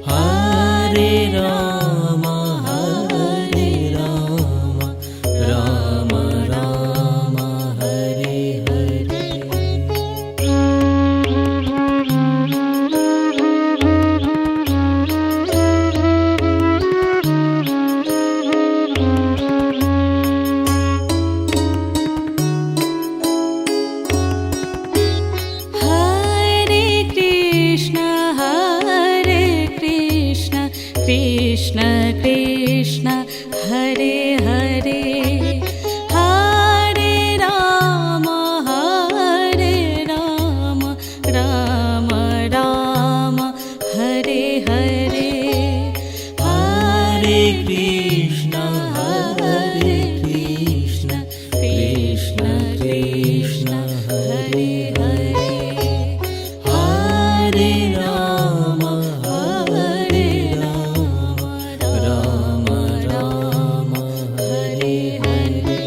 Hare Rama Krishna Krishna Hare Hare Hare Ram Ram Ram Hare Hare Hare Krishna Krishna Krishna Hare Hare Hare Ram Ram Ram Hare Hare.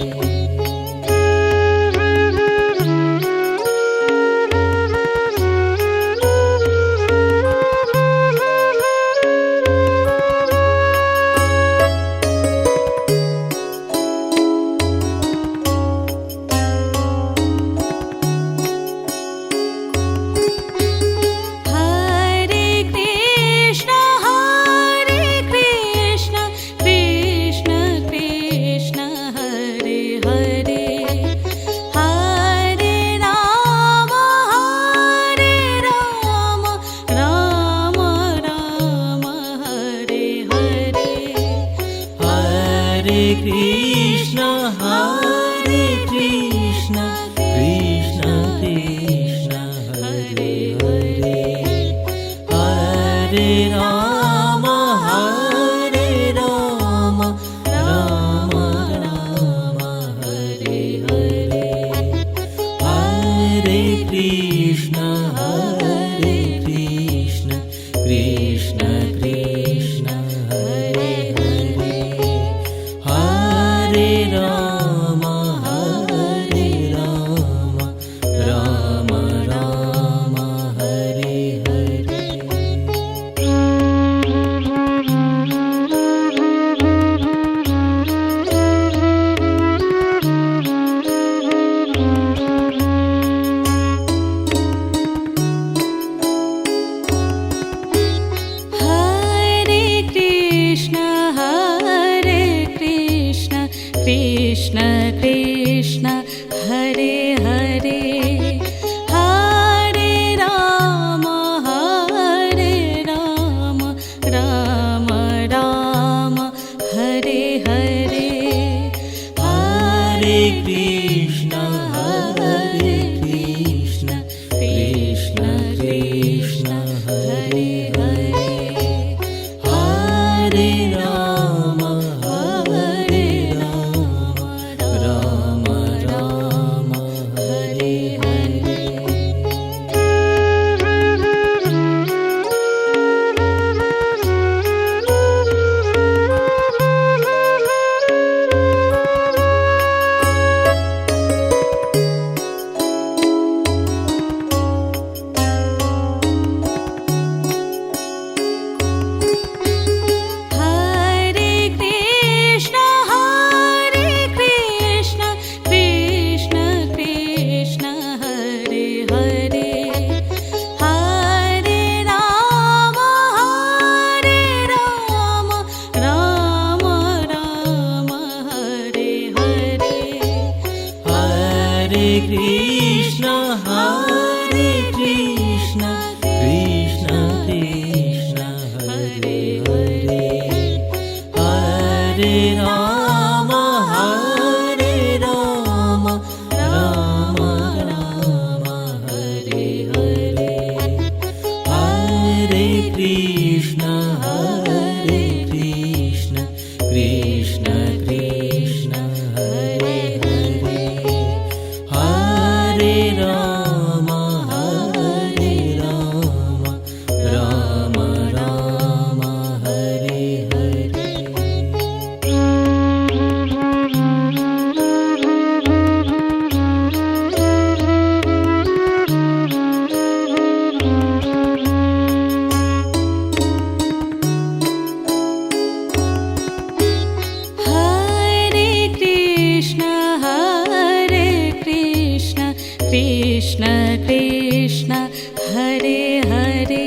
Hare Krishna Krishna Krishna Hare Hare Hare Ram Ram Hare Hare Hare Krishna Krishna Krishna Hare Hare Hare Ram Ram Ram Hare Hare. Krishna Krishna Hare Hare Hare Ram Ram Ram Hare Hare Hare Krishna Krishna Krishna Hare Hare Hare Ram Ram Hare Hare. Hare Krishna Krishna Krishna Hare Hare Hare Ram Ram Hare Hare Hare Krishna Krishna Krishna Hare Hare Hare Ram Ram Hare Hare. Krishna Krishna Hare Hare Hare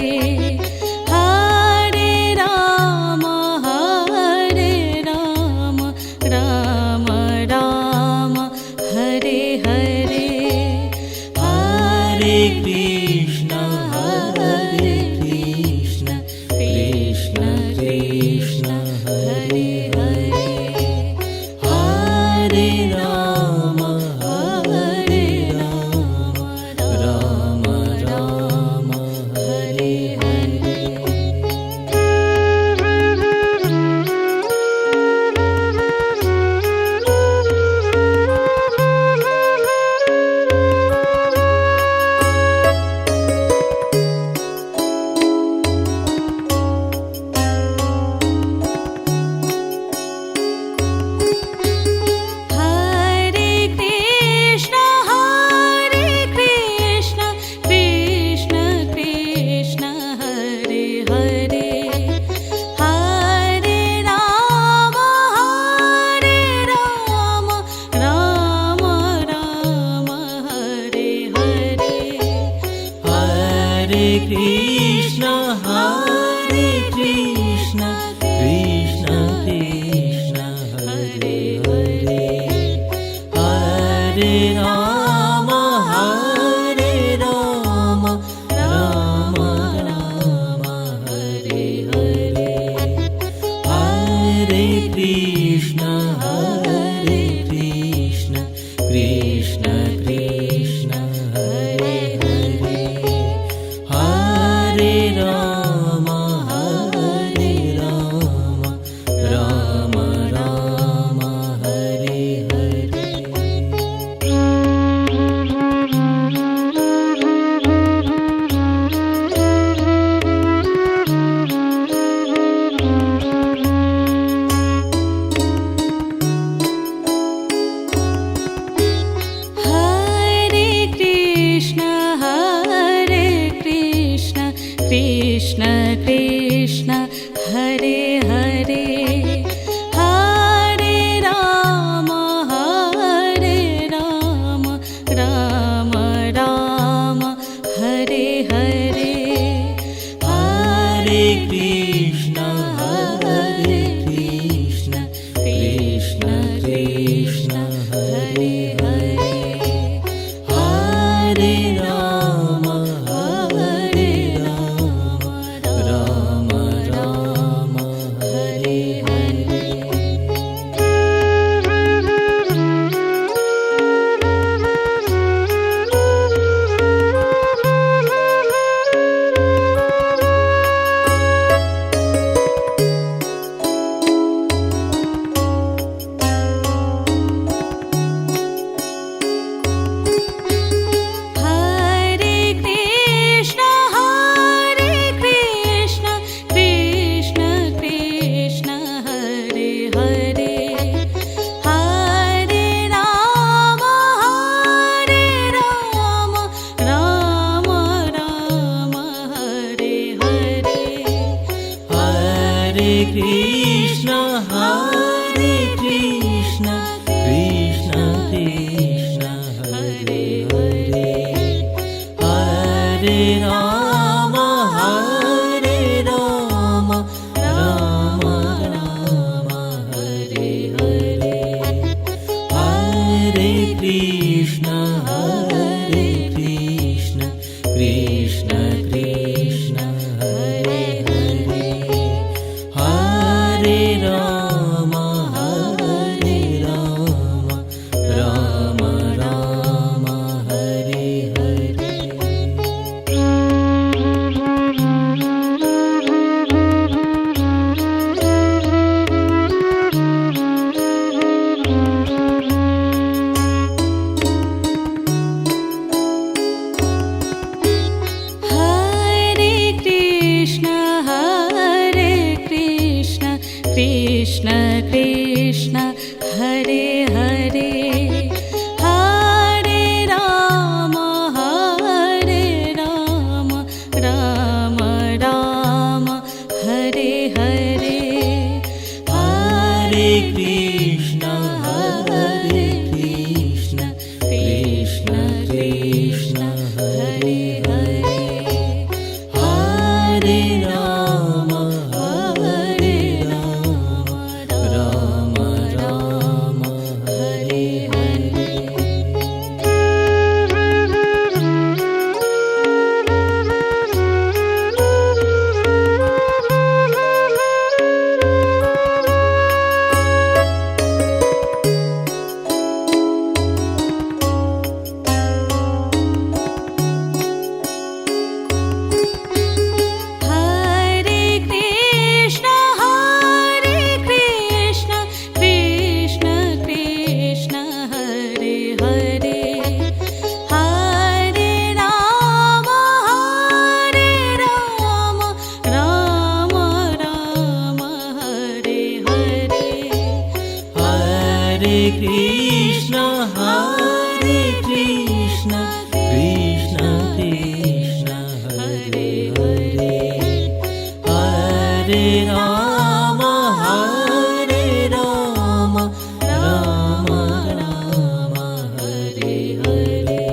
Krishna Krishna Hare Hare Hare Ram Ram Ram Hare Hare Hare Krishna Krishna Krishna Hare Hare Hare Ram Ram Ram Hare Hare Hare Krishna Krishna Krishna Hare Hare Hare Ram Ram Ram Hare Hare Hare Krishna Krishna Krishna Hare Hare Hare Ram Ram Ram Hare Hare Hare Krishna Krishna Krishna Hare Hare Hare Ram Ram Ram Hare Hare Hare Krishna Krishna Krishna Hare Hare Hare Ram Ram Ram Hare Hare Hare Krishna Krishna Krishna Hare Hare Hare Ram Ram Ram Hare Hare Hare Krishna Krishna Krishna Hare Hare Hare Ram Ram Ram Hare Hare Hare Krishna Krishna Krishna Hare Hare Hare Ram Ram Ram Hare Hare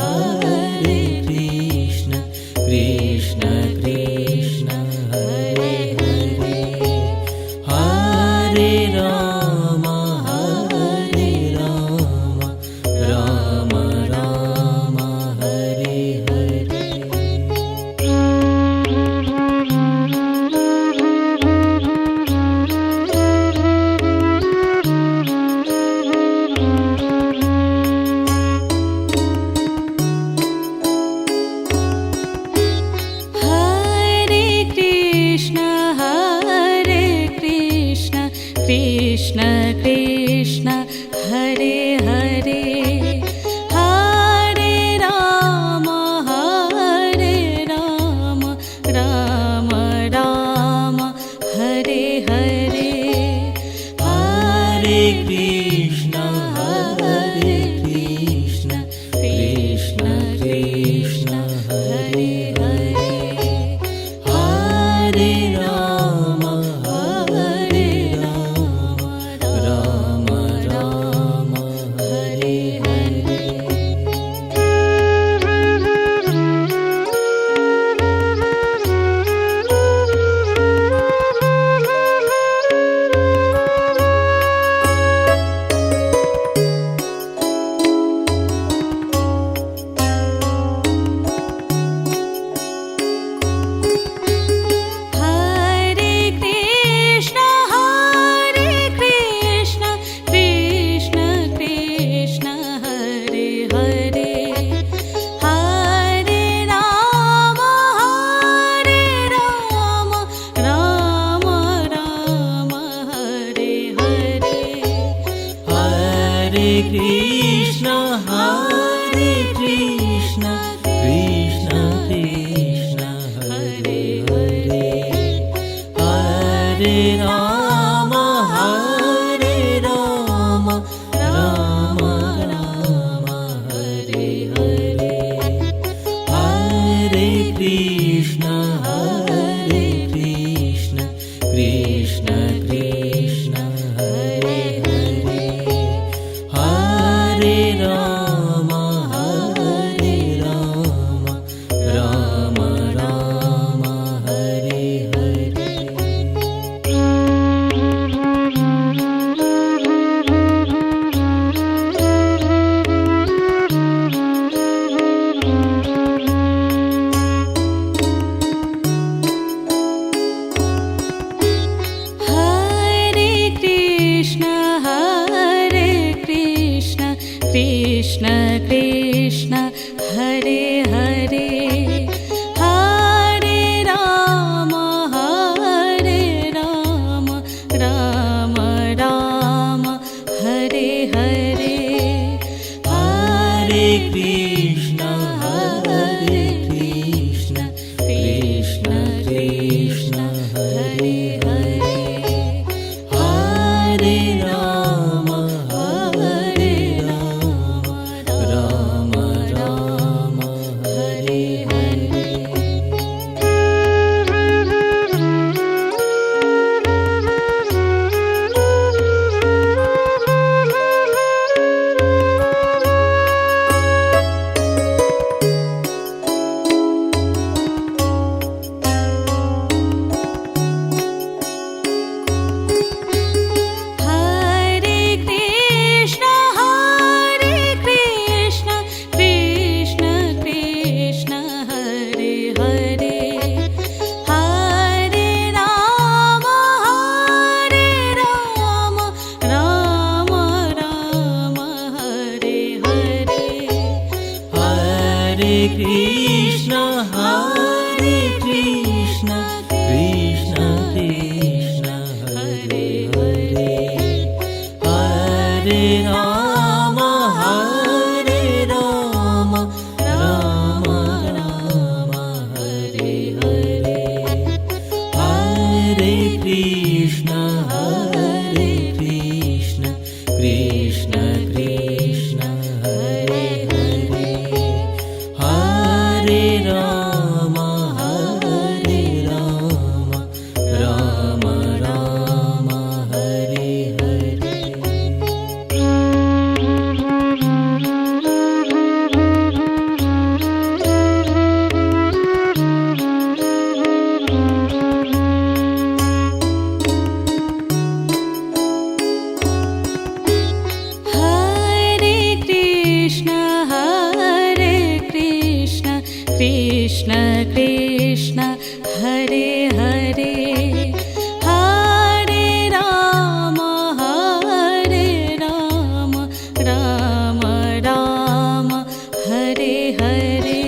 Hare Krishna Krishna Krishna Hare Hare Hare Ram Ram Ram Hare Hare Hare Krishna Krishna Krishna Hare Hare Hare Ram Ram Ram Hare Hare Hare Krishna Krishna Krishna Hare Hare Hare Ram Hare Ram Ram Ram Hare Hare Hare Krishna Krishna Krishna Hare Hare Hare Ram Ram Ram Hare Hare Hare Krishna Krishna Krishna Hare Hare Hare Ram Ram Ram Hare Hare Hare Krishna Krishna Krishna Hare Hare Hare Ram Ram Ram Hare Hare Hare Krishna Krishna Krishna Hare Hare Hare Ram Ram Ram Hare Hare Hare Krishna Krishna Krishna Hare Hare Hare Ram Ram Ram Hare Hare Hare Krishna Krishna Krishna Hare Hare Hare Ram Ram Hare Hare Hare Krishna Krishna Krishna Hare Hare Hare Ram Ram Hare Hare Hare Krishna Krishna Krishna Hare Hare Hare Ram Ram Ram Hare Hare Hare Krishna Krishna Krishna Hare Hare Hare Ram Ram Ram Hare Hare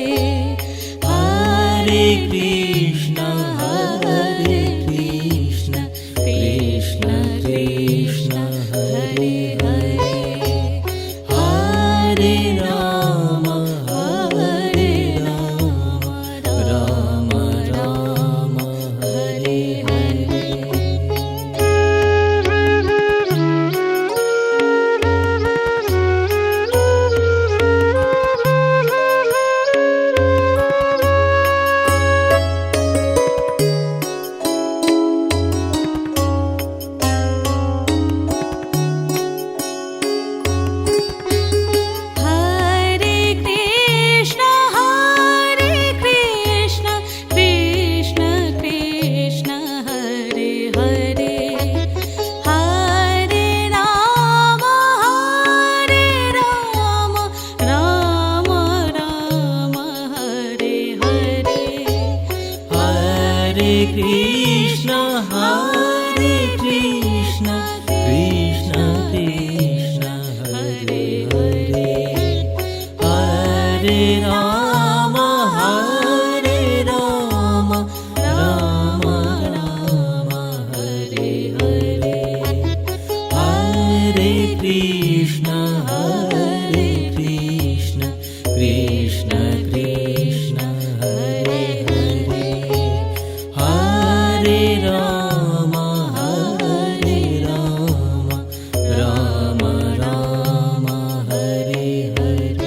Hare Krishna Krishna Krishna Hare Hare Hare Ram Ram Ram Hare Krishna, Hare Krishna, Krishna Krishna, Hare Hare, Hare Rama, Hare Rama, Rama Rama, Hare Hare, Hare Krishna, Krishna Krishna, Hare Hare, Hare Rama, Rama Rama, Hare Hare.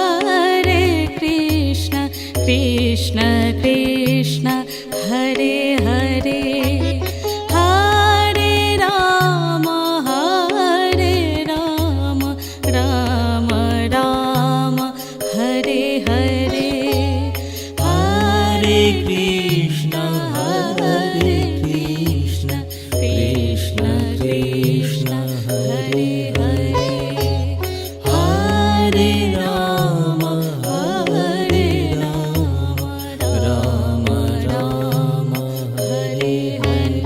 Hare Krishna, Krishna Krishna, Hare Hare, Hare Rama, Rama Rama, Hare Hare, Hare Krishna, Krishna Krishna, Hare Hare, Hare Rama, Rama Rama, Hare Hare.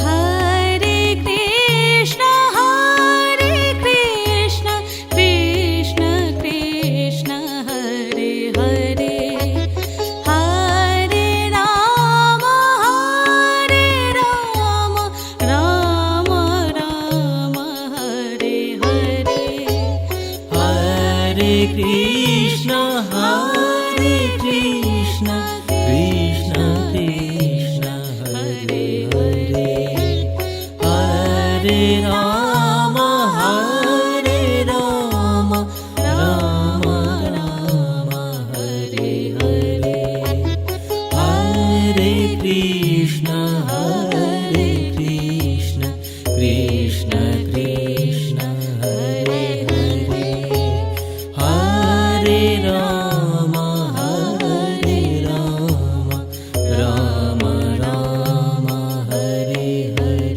Hare Krishna, Krishna Krishna, Hare Hare, Hare Rama, Rama Rama, Hare Hare, Hare Krishna, Krishna Krishna, Hare Hare, Hare Rama, Rama Rama, Hare Hare, Hare Krishna, Krishna Krishna, Hare Hare, Hare Rama, Rama Rama, Hare Hare.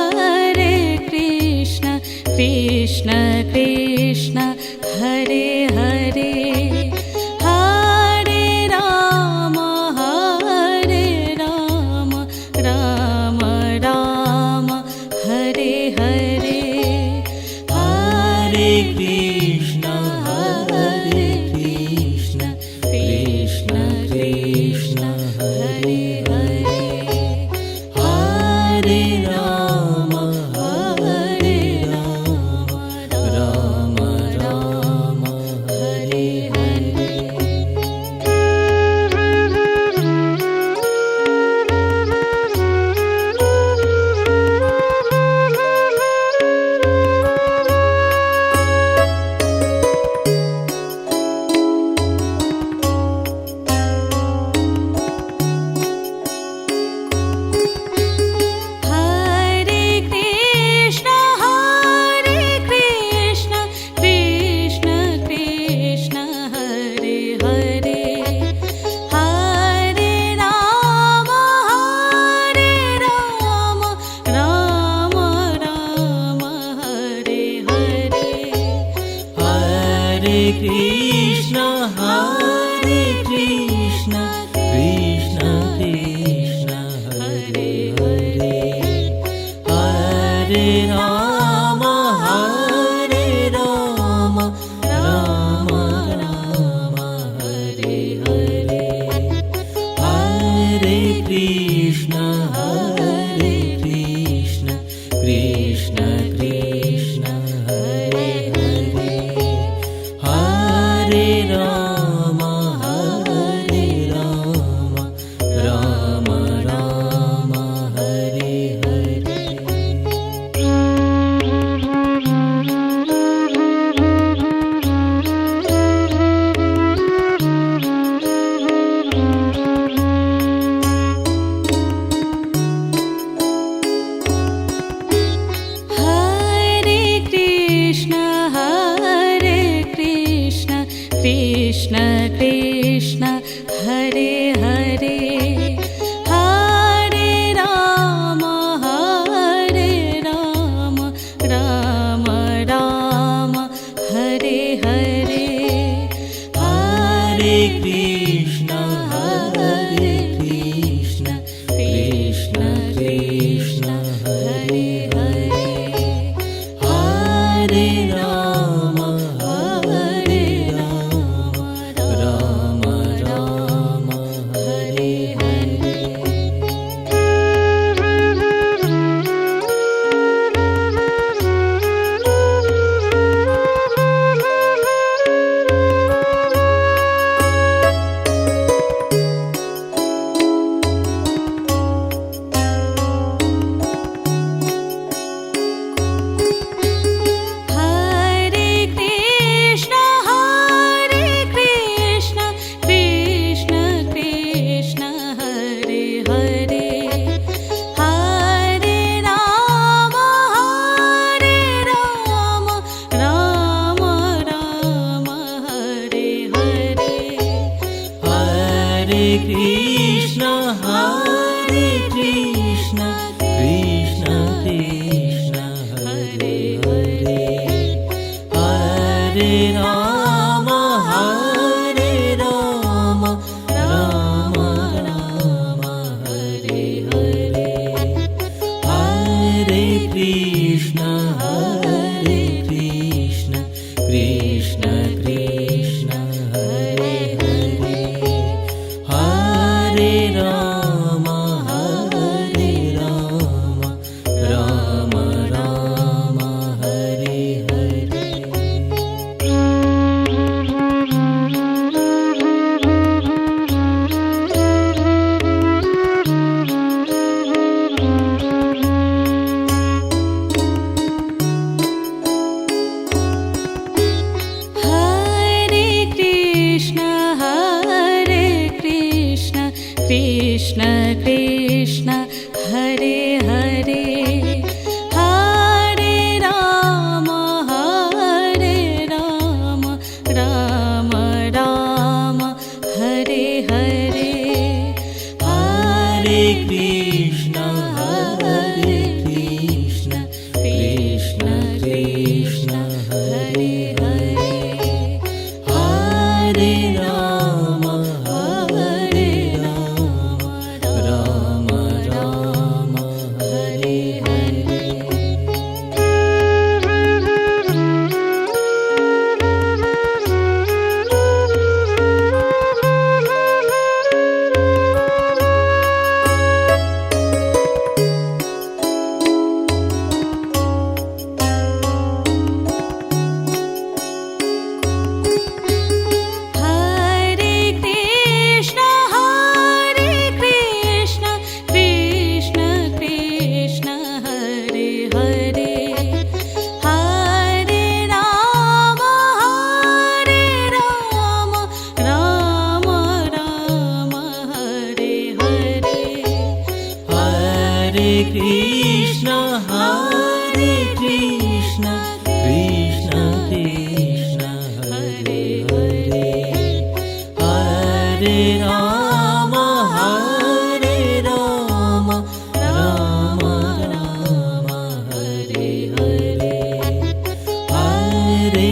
Hare Krishna, Krishna Krishna, Hare Hare, Hare Rama, Rama Rama, Hare Hare, Hare Krishna, Krishna Krishna, Hare Hare, Hare Rama, Rama Rama, Hare Hare. Hare Krishna, Krishna Krishna, Hare Hare, Hare Rama, Rama Rama, Hare Hare, Hare Krishna, Krishna Krishna, Hare Hare, Hare Rama, Rama Rama, Hare Hare, Hare Krishna, Hare Rama, Hare Rama, Rama Rama, Hare Hare. Hare Krishna, Krishna Krishna, Hare Hare, Hare Rama, Rama Rama, Hare Hare, Hare Krishna, Krishna Krishna, Hare Hare, Hare Rama, Rama Rama, Hare Hare. Hare Krishna, Krishna Krishna, Hare Hare, Hare Rama, Rama Rama, Hare Hare, Hare Krishna, Krishna Krishna, Hare Hare, Hare Rama, Rama Rama, Hare Hare, Hare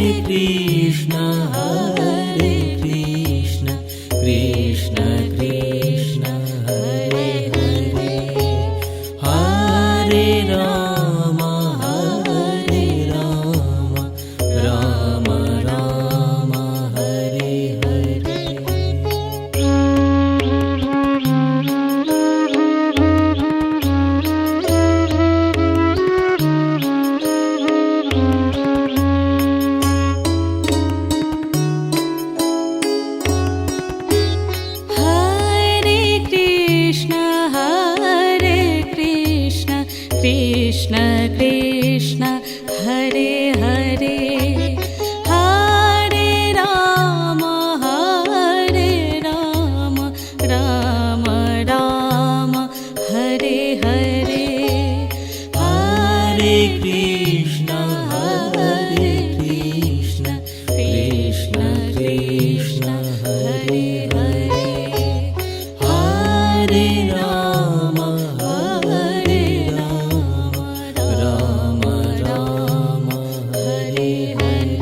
Krishna, Krishna Krishna, Hare Hare, Hare Rama, Rama Rama, Hare Hare. Hare Krishna, Krishna Krishna, Hare Hare, Hare Rama, Rama Rama, Hare Hare, Hare Krishna, Krishna Krishna, Hare Hare, Hare Rama, Rama Rama, Hare Hare.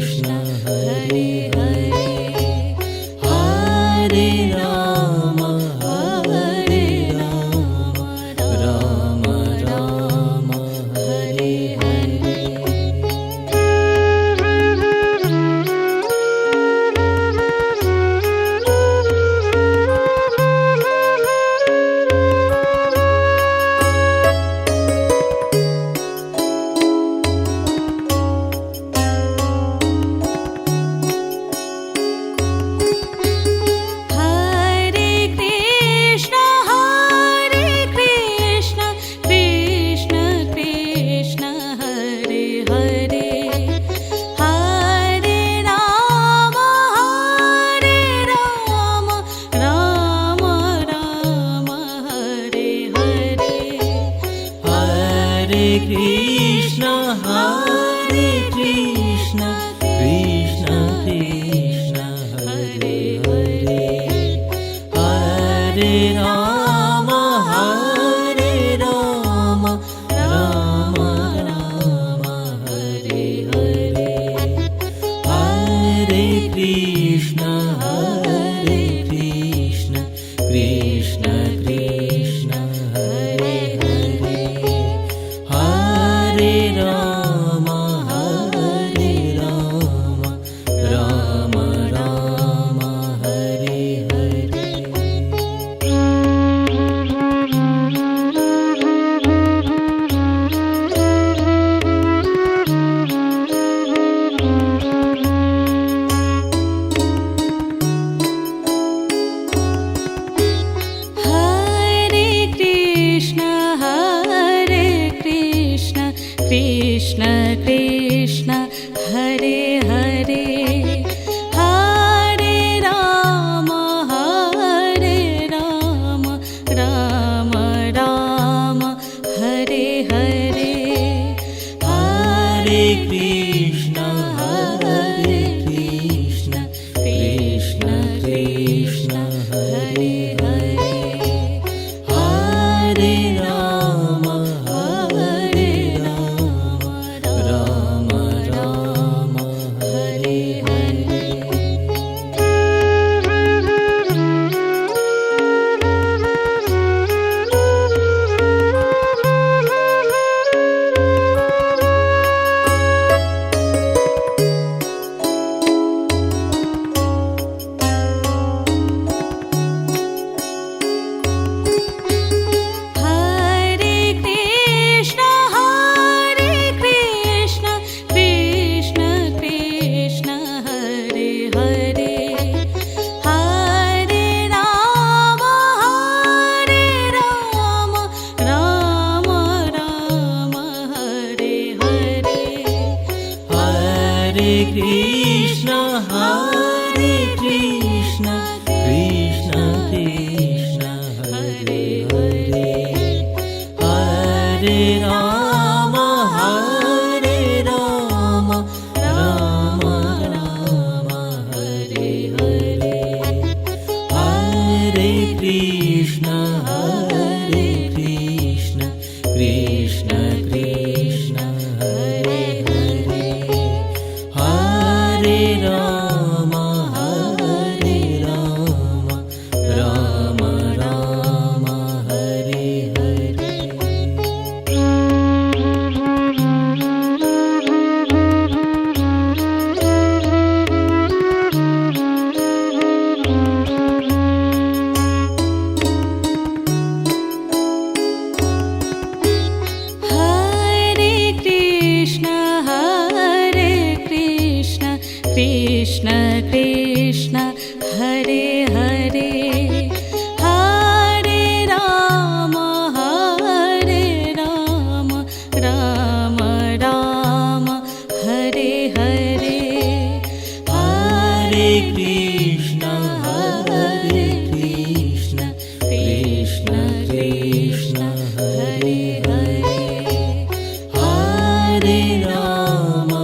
Krishna Hare Hare Hare Rama Hare Rama Rama Rama Hare Hare Krishna Hare Krishna Krishna Krishna Hare Hare Hare Rama Rama Rama Hare Hare Hare Krishna Krishna Krishna Hare Hare Hare Rama Rama Rama Hare Hare Krishna Krishna Hare Hare Hare Rama Rama Rama Hare Hare Hare Krishna Krishna Krishna Hare Hare Hare Rama Rama Rama Hare Hare Krishna Krishna Hare Hare Hare Rama Rama Rama Hare Hare Hare Krishna Krishna Krishna Hare Hare Hare Rama Rama Rama Hare Hare Hare Krishna Krishna Krishna Hare Hare Hare Rama Rama Rama Hare Hare Krishna Krishna Hare Hare Hare Rama Rama Rama Hare Hare Hare Krishna Krishna Krishna Hare Hare Hare Rama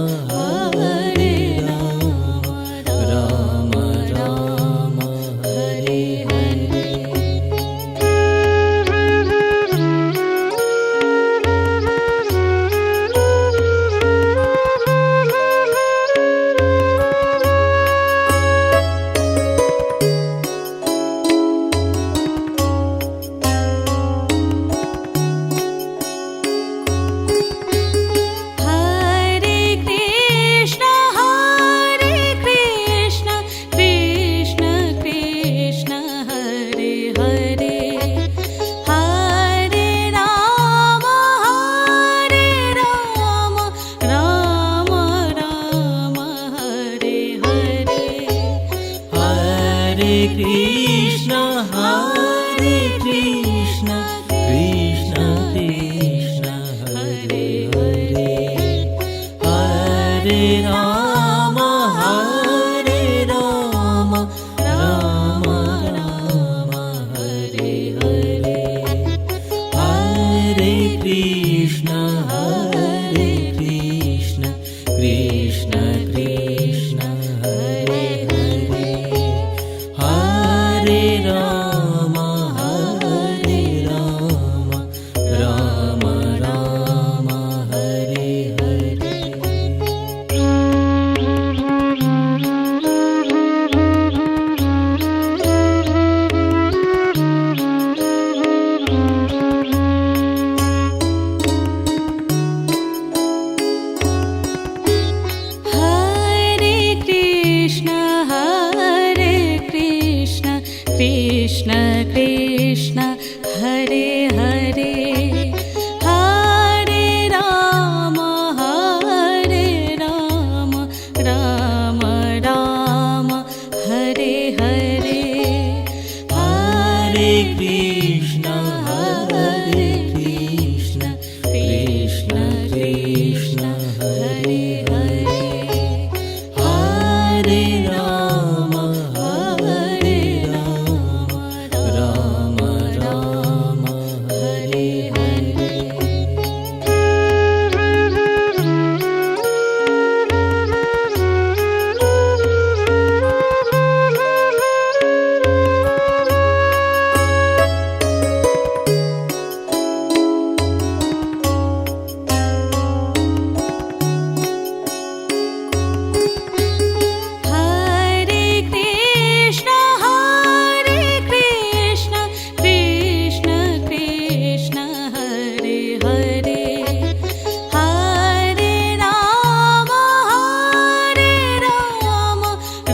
Rama Rama Hare Hare Krishna, Hare Krishna, Krishna Krishna, Hare Hare, Hare Rama, Hare Rama, Rama Rama, Hare Hare, Hare Krishna, Krishna Krishna, Hare Hare, Hare Rama, Rama Rama, Hare Hare. Hare Krishna, Krishna Krishna, Hare Hare, Hare Rama, Rama Rama, Hare Hare, Hare Krishna, Krishna Krishna, Hare Hare, Hare Rama, Rama Rama, Hare Hare. Hare Krishna, Krishna Krishna, Hare Hare, Hare Rama,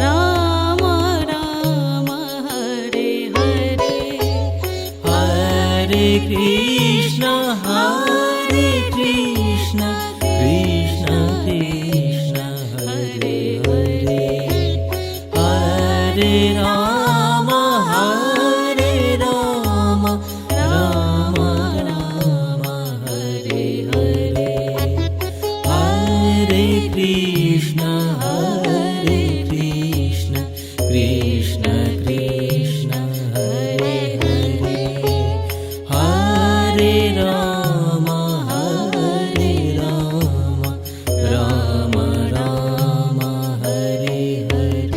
Rama Rama, Hare Hare, Hare Krishna, Krishna Krishna, Hare Hare, Hare Rama, Rama Rama, Hare Hare, Hare Krishna, Krishna Krishna, Hare Hare, Hare Rama, Rama Rama, Hare Hare.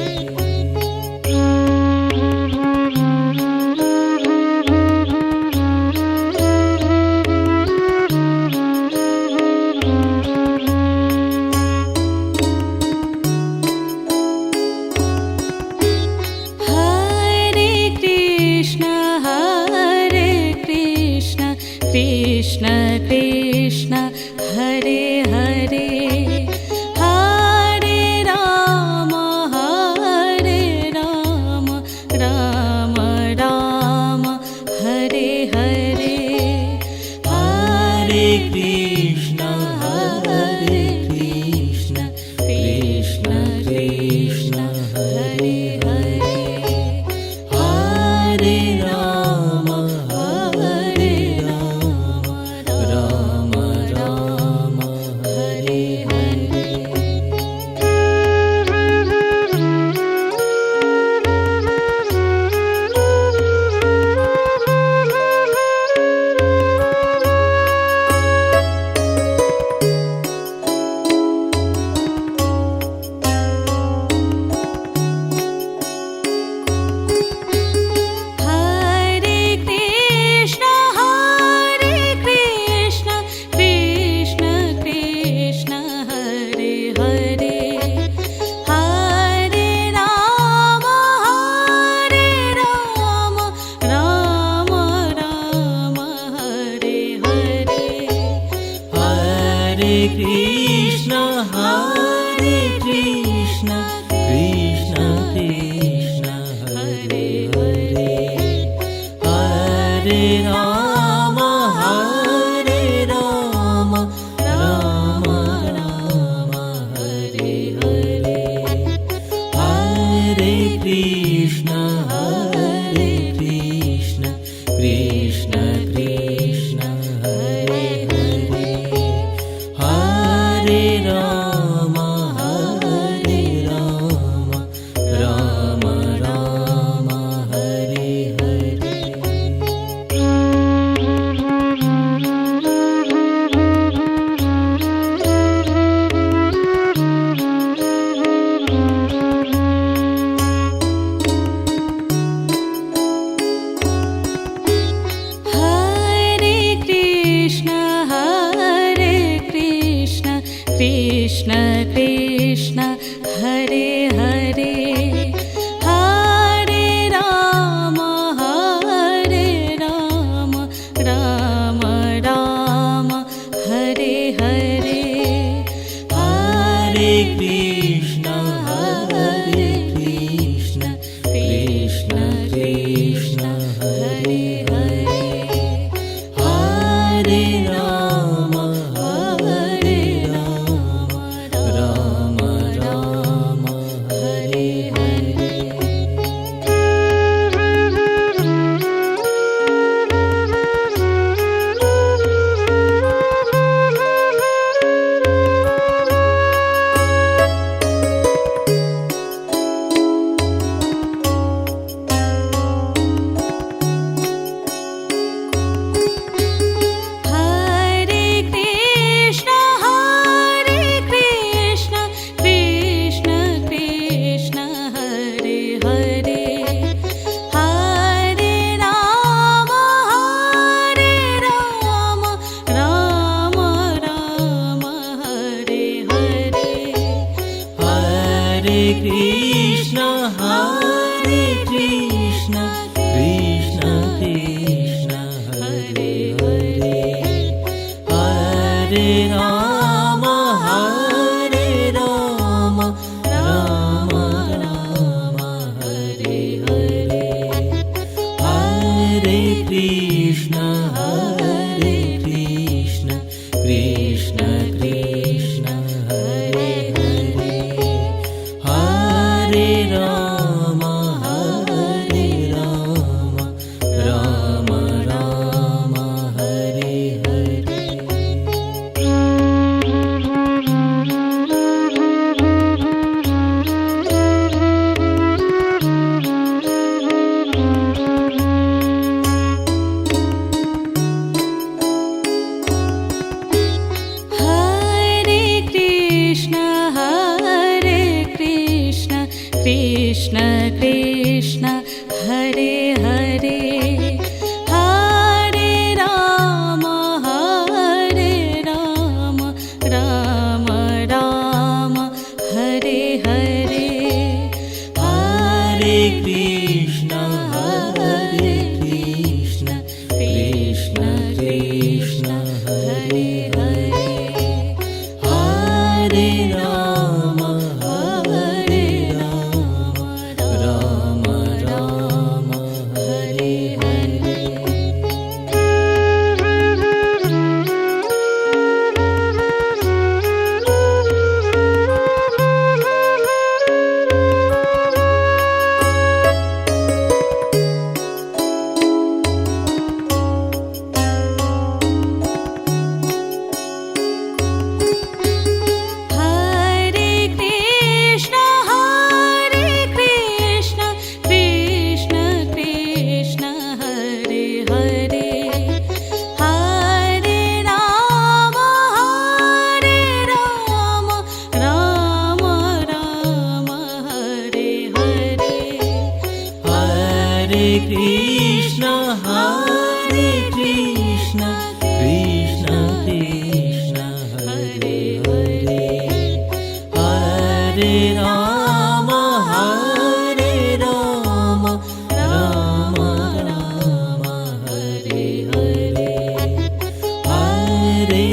Hare Krishna, Krishna Krishna, Hare Hare, Hare Rama, Rama Rama, Hare Hare, Hare Krishna, Krishna Krishna, Hare Hare, Hare Rama, Rama Rama, Hare Hare. Hare Krishna, Krishna Krishna, Hare Hare, Hare Rama, Rama Rama, Hare Hare, Hare Krishna, Krishna Krishna, Hare Hare, Hare Rama, Rama Rama, Hare Hare, Hare Krishna, Krishna Krishna Hare Hare Hare Rama Rama Rama Hare Hare Hare Krishna Krishna Krishna Hare Hare Hare Rama Rama Rama Hare Hare Hare Krishna Krishna Krishna Hare Hare Hare Rama Rama Rama Hare Hare Hare Krishna Krishna Krishna Hare Hare Hare Rama Rama Rama Hare Hare Hare Krishna Krishna Krishna Hare Hare Hare Rama Rama Rama Hare Hare Hare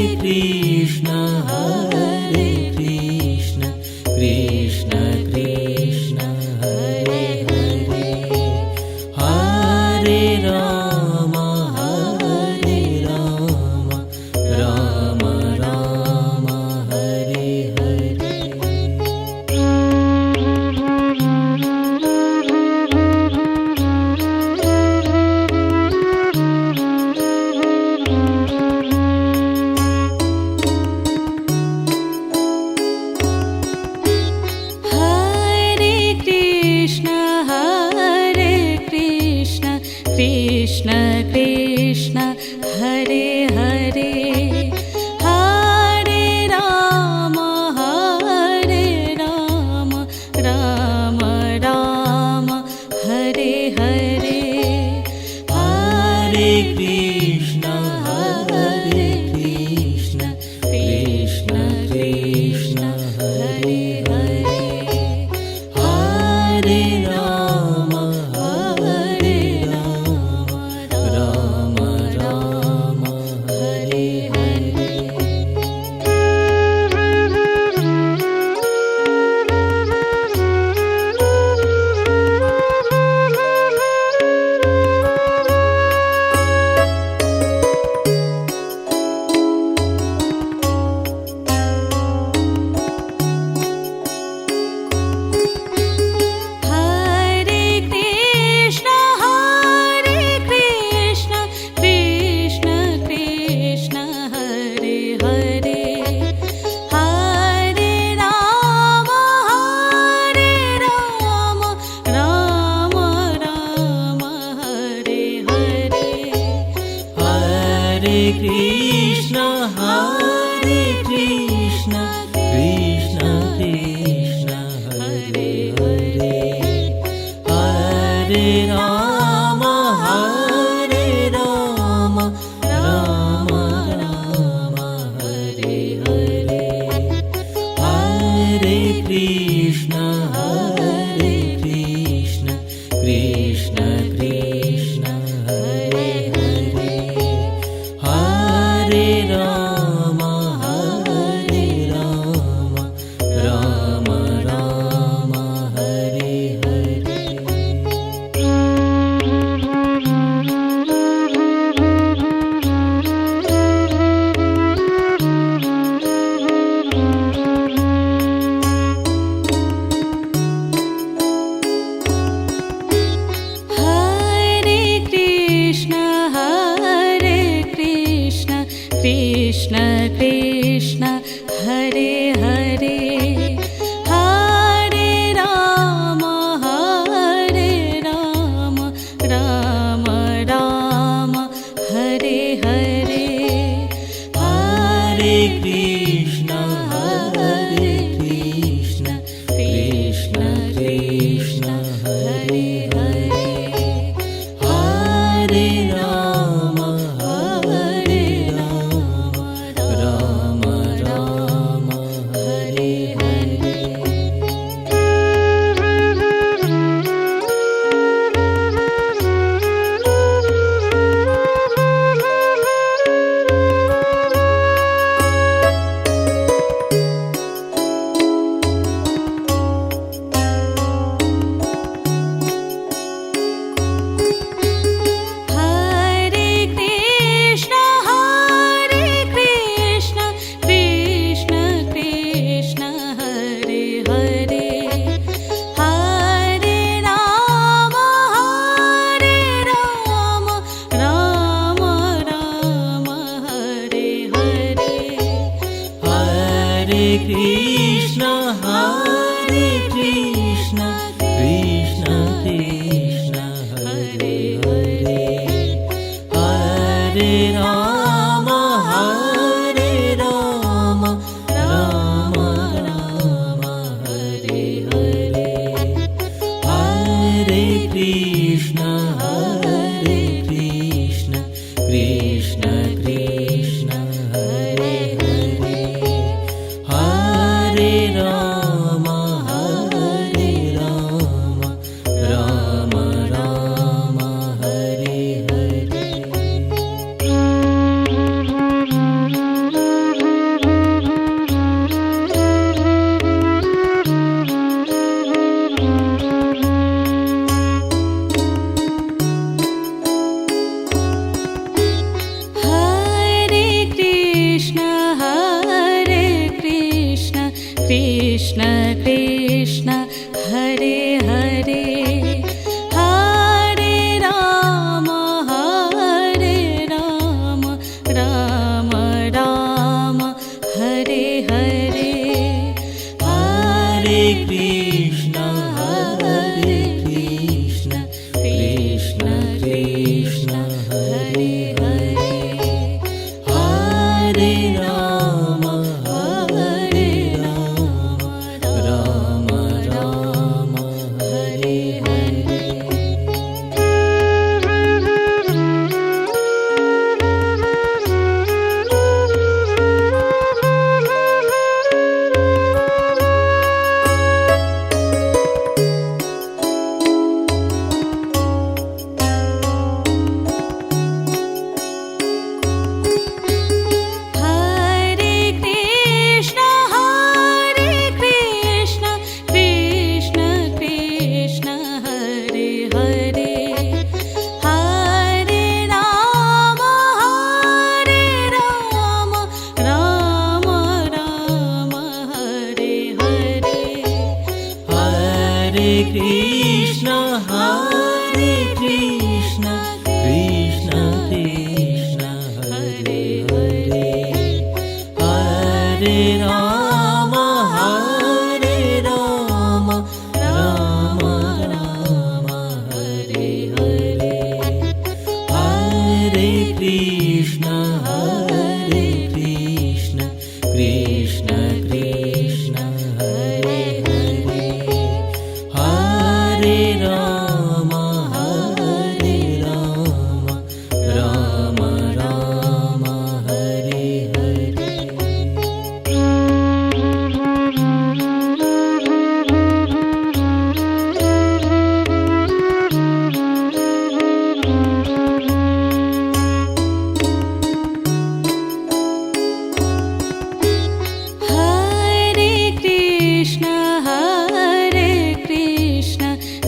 Krishna Krishna Krishna Hare Hare Hare Rama Rama Rama Hare Hare Hare Krishna Krishna Krishna Hare Hare Hare Rama Rama Rama Hare Hare Hare Krishna Krishna Krishna Hare Hare Hare Rama Rama Hare Hare Hare Krishna Krishna Krishna Hare Hare Hare Rama Rama Rama Hare Hare Hare Krishna Krishna Krishna Hare Hare Hare Ram Ram Ram Hare Hare Hare Krishna Krishna Krishna Hare Hare Hare Ram Ram Ram Hare Hare Hare Krishna Krishna Krishna Hare Hare Hare Ram Ram Ram Hare Hare Hare Krishna Krishna Krishna Hare Hare Hare Ram Ram Ram Hare Hare Hare Krishna Krishna Krishna Hare Hare Hare Ram Ram Ram Hare Hare Hare Krishna Krishna Krishna Hare Hare Hare Ram Ram Ram Hare Hare Hare Krishna Krishna Krishna Hare Hare Hare Ram Ram Ram Hare Hare Hare Krishna Krishna Krishna Hare Hare Hare Ram Ram Hare Hare Hare Krishna Krishna Krishna Hare Hare Hare Ram Ram Ram Hare Hare Hare Krishna Krishna Krishna Hare Hare Hare Ram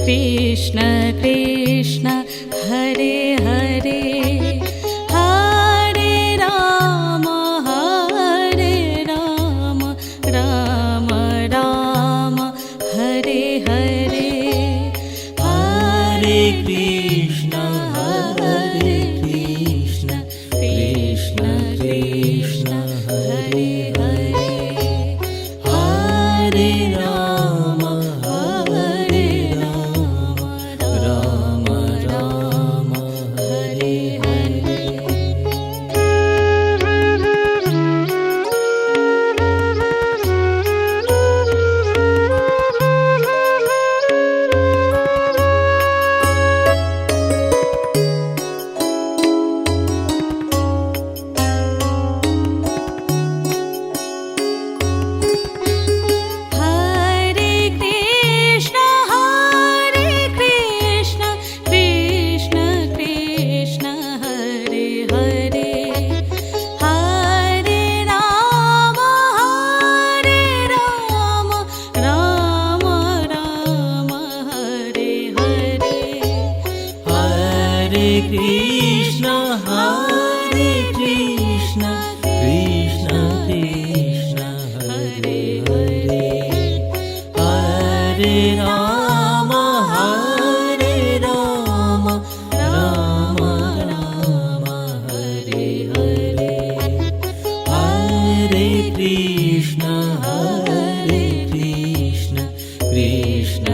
Krishna Krishna Hare Hare Hare Ram Ram Ram Hare Hare Hare Krishna Krishna Krishna Hare Hare Hare Ram Ram Ram Hare Hare Hare Krishna Krishna Krishna Hare Hare Hare Ram Ram Ram Hare Hare Hare Krishna Krishna Krishna Hare Hare Hare Ram Ram Ram Hare Hare Hare Krishna Krishna Krishna